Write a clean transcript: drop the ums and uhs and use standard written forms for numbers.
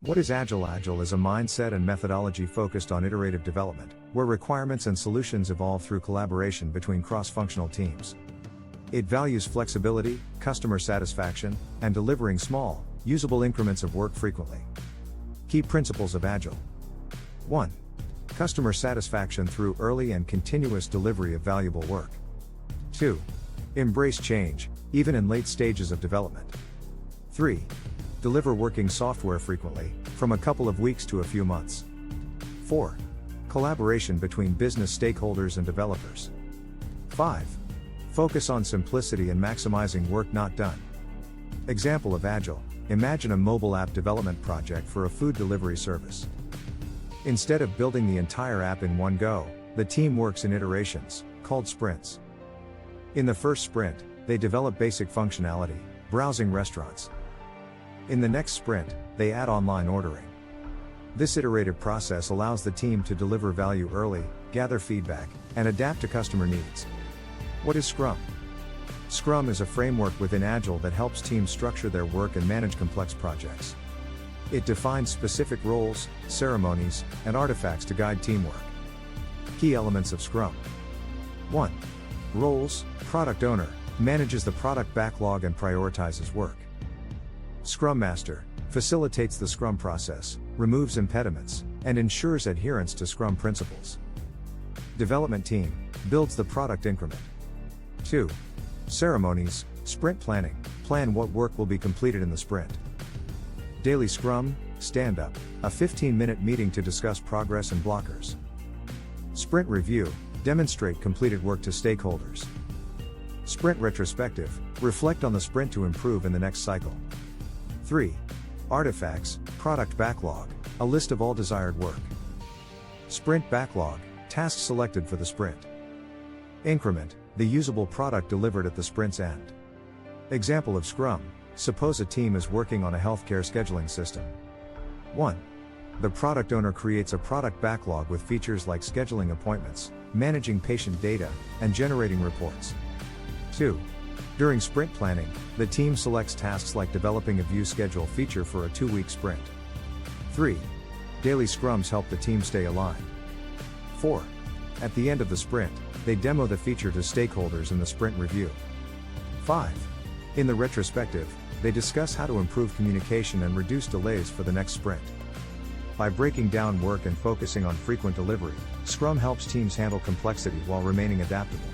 What is Agile? Agile is a mindset and methodology focused on iterative development, where requirements and solutions evolve through collaboration between cross-functional teams. It values flexibility, customer satisfaction, and delivering small, usable increments of work frequently. Key principles of Agile. 1. Customer satisfaction through early and continuous delivery of valuable work. 2. Embrace change, even in late stages of development. 3. Deliver working software frequently, from a couple of weeks to a few months. 4. Collaboration between business stakeholders and developers. 5. Focus on simplicity and maximizing work not done. Example of Agile: imagine a mobile app development project for a food delivery service. Instead of building the entire app in one go, the team works in iterations, called sprints. In the first sprint, they develop basic functionality, browsing restaurants. In the next sprint, they add online ordering. This iterative process allows the team to deliver value early, gather feedback, and adapt to customer needs. What is Scrum? Scrum is a framework within Agile that helps teams structure their work and manage complex projects. It defines specific roles, ceremonies, and artifacts to guide teamwork. Key elements of Scrum. 1. Roles: product owner, manages the product backlog and prioritizes work. Scrum Master, facilitates the Scrum process, removes impediments, and ensures adherence to Scrum principles. Development team, builds the product increment. 2. Ceremonies: sprint planning, plan what work will be completed in the sprint. Daily Scrum, stand-up, a 15-minute meeting to discuss progress and blockers. Sprint review, demonstrate completed work to stakeholders. Sprint retrospective, reflect on the sprint to improve in the next cycle. 3. Artifacts: product backlog, a list of all desired work. Sprint backlog, tasks selected for the sprint. Increment, the usable product delivered at the sprint's end. Example of Scrum: suppose a team is working on a healthcare scheduling system. 1. The product owner creates a product backlog with features like scheduling appointments, managing patient data, and generating reports. 2. During sprint planning, the team selects tasks like developing a view schedule feature for a 2-week sprint. 3. Daily scrums help the team stay aligned. 4. At the end of the sprint, they demo the feature to stakeholders in the sprint review. 5. In the retrospective, they discuss how to improve communication and reduce delays for the next sprint. By breaking down work and focusing on frequent delivery, Scrum helps teams handle complexity while remaining adaptable.